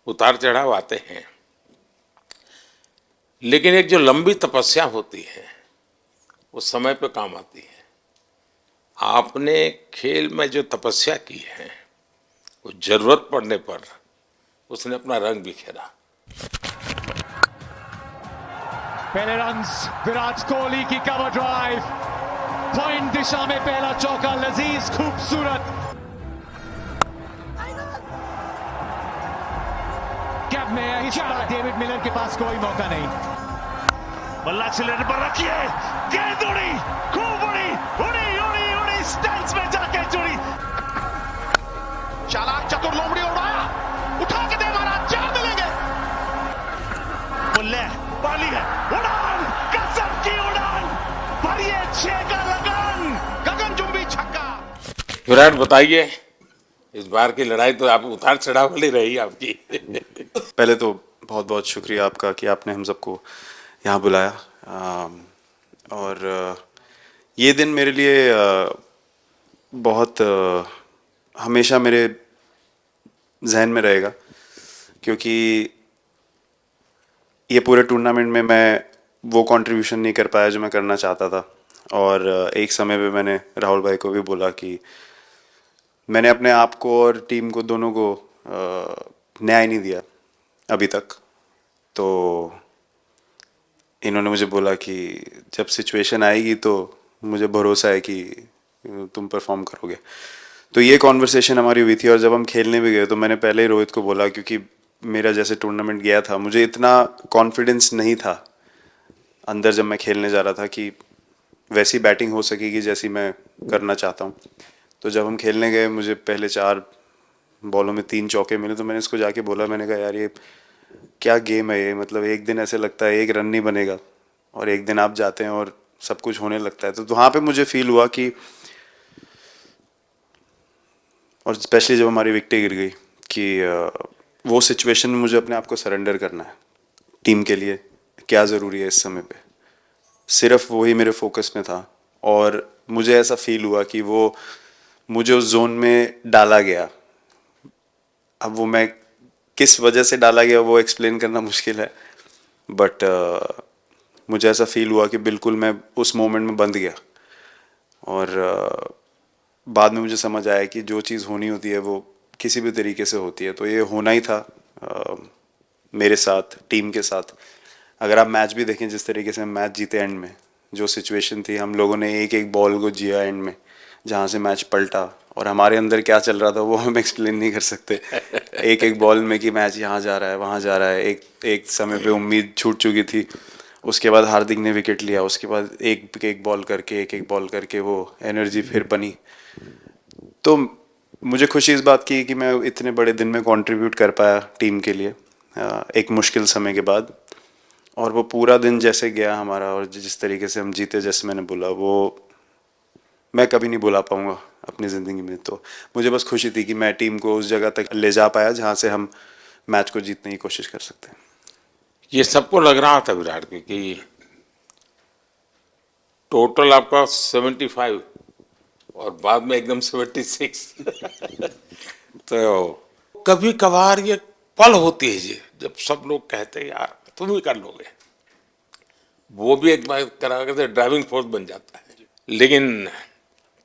उतार चढ़ाव आते हैं, लेकिन एक जो लंबी तपस्या होती है वो समय पे काम आती है। आपने खेल में जो तपस्या की है वो जरूरत पड़ने पर उसने अपना रंग बिखेरा। पहले रन्स विराट कोहली की कवर ड्राइव, पॉइंट दिशा में पहला चौका लजीज खूबसूरत। कैप में इस बार डेविड मिलर के पास कोई मौका नहीं। बल्ला सिलेंडर पर रखिए, गेंद उड़ी, खूब उड़ी, उड़ी उड़ी उड़ी, स्टैंड्स में जाके जुड़ी। चालाक चतुर लोमड़ी उड़ाया, उठा के दे मारा, 4 मिलेंगे। बल्ले पाली है, उड़ान, कसम की उड़ान, भरिए 6 का लगान, गगनचुंबी छक्का। विराट बताइए, इस बार की लड़ाई तो आप उतार चढ़ाव वाली रही आपकी। पहले तो बहुत बहुत शुक्रिया आपका कि आपने हम सबको यहाँ बुलाया। और ये दिन मेरे लिए बहुत हमेशा मेरे जहन में रहेगा, क्योंकि ये पूरे टूर्नामेंट में मैं वो कंट्रीब्यूशन नहीं कर पाया जो मैं करना चाहता था। और एक समय पे मैंने राहुल भाई को भी बोला कि मैंने अपने आप को और टीम को दोनों को न्याय नहीं दिया अभी तक। तो इन्होंने मुझे बोला कि जब सिचुएशन आएगी तो मुझे भरोसा है कि तुम परफॉर्म करोगे। तो ये कॉन्वर्सेशन हमारी हुई थी। और जब हम खेलने भी गए तो मैंने पहले ही रोहित को बोला, क्योंकि मेरा जैसे टूर्नामेंट गया था मुझे इतना कॉन्फिडेंस नहीं था अंदर जब मैं खेलने जा रहा था कि वैसी बैटिंग हो सकेगी जैसी मैं करना चाहता हूँ। तो जब हम खेलने गए मुझे पहले 4 बॉलों में 3 चौके मिले। तो मैंने इसको जाके बोला, मैंने कहा यार ये क्या गेम है ये, मतलब एक दिन ऐसे लगता है 1 रन नहीं बनेगा और एक दिन आप जाते हैं और सब कुछ होने लगता है। तो वहाँ पे मुझे फील हुआ कि, और स्पेशली जब हमारी विकेट गिर गई, कि वो सिचुएशन में मुझे अपने आप को सरेंडर करना है। टीम के लिए क्या ज़रूरी है इस समय पे, सिर्फ वही मेरे फोकस में था। और मुझे ऐसा फील हुआ कि वो मुझे उस जोन में डाला गया। अब वो मैं किस वजह से डाला गया वो एक्सप्लेन करना मुश्किल है, बट मुझे ऐसा फील हुआ कि बिल्कुल मैं उस मोमेंट में बंध गया। और बाद में मुझे समझ आया कि जो चीज़ होनी होती है वो किसी भी तरीके से होती है। तो ये होना ही था मेरे साथ, टीम के साथ। अगर आप मैच भी देखें, जिस तरीके से हम मैच जीते एंड में, जो सिचुएशन थी, हम लोगों ने एक एक बॉल को जिया एंड में, जहाँ से मैच पलटा। और हमारे अंदर क्या चल रहा था वो हम एक्सप्लेन नहीं कर सकते। एक एक बॉल में कि मैच यहाँ जा रहा है वहाँ जा रहा है। एक समय पे उम्मीद छूट चुकी थी, उसके बाद हार्दिक ने विकेट लिया, उसके बाद एक एक बॉल करके वो एनर्जी फिर बनी। तो मुझे खुशी इस बात की कि मैं इतने बड़े दिन में कंट्रीब्यूट कर पाया टीम के लिए एक मुश्किल समय के बाद। और वो पूरा दिन जैसे गया हमारा और जिस तरीके से हम जीते, जैसे मैंने बोला, वो मैं कभी नहीं भुला पाऊंगा अपनी ज़िंदगी में। तो मुझे बस खुशी थी कि मैं टीम को उस जगह तक ले जा पाया जहाँ से हम मैच को जीतने की कोशिश कर सकते हैं। ये सबको लग रहा था विराट के कि टोटल आपका 75 और बाद में एकदम 76। तो कभी कभार ये पल होती है जी जब सब लोग कहते हैं यार तुम ही कर लोगे, वो भी एक बार करा करके ड्राइविंग फोर्स बन जाता है। लेकिन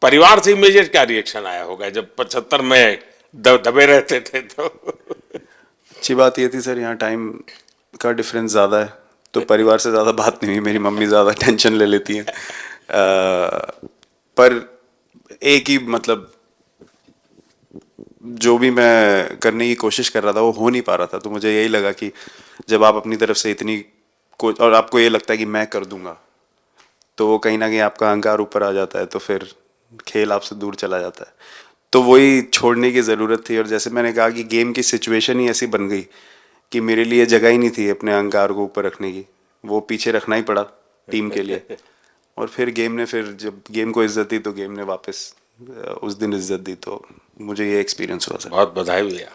परिवार से इमीडिएट क्या रिएक्शन आया होगा जब 75 में दबे रहते थे? तो अच्छी बात ये थी सर, यहाँ टाइम का डिफरेंस ज़्यादा है, तो परिवार से ज़्यादा बात नहीं हुई। मेरी मम्मी ज़्यादा टेंशन ले लेती हैं। पर एक ही मतलब जो भी मैं करने की कोशिश कर रहा था वो हो नहीं पा रहा था। तो मुझे यही लगा कि जब आप अपनी तरफ से इतनी और आपको ये लगता है कि मैं कर दूंगा, तो वो कहीं ना कहीं आपका अहंकार ऊपर आ जाता है, तो फिर खेल आपसे दूर चला जाता है। तो वही छोड़ने की ज़रूरत थी। और जैसे मैंने कहा कि गेम की सिचुएशन ही ऐसी बन गई कि मेरे लिए जगह ही नहीं थी अपने अहंकार को ऊपर रखने की, वो पीछे रखना ही पड़ा टीम के लिए। और फिर गेम ने, फिर जब गेम को इज्जत दी तो गेम ने वापस उस दिन इज्जत दी। तो मुझे ये एक्सपीरियंस हुआ सर। बहुत बधाई भैया।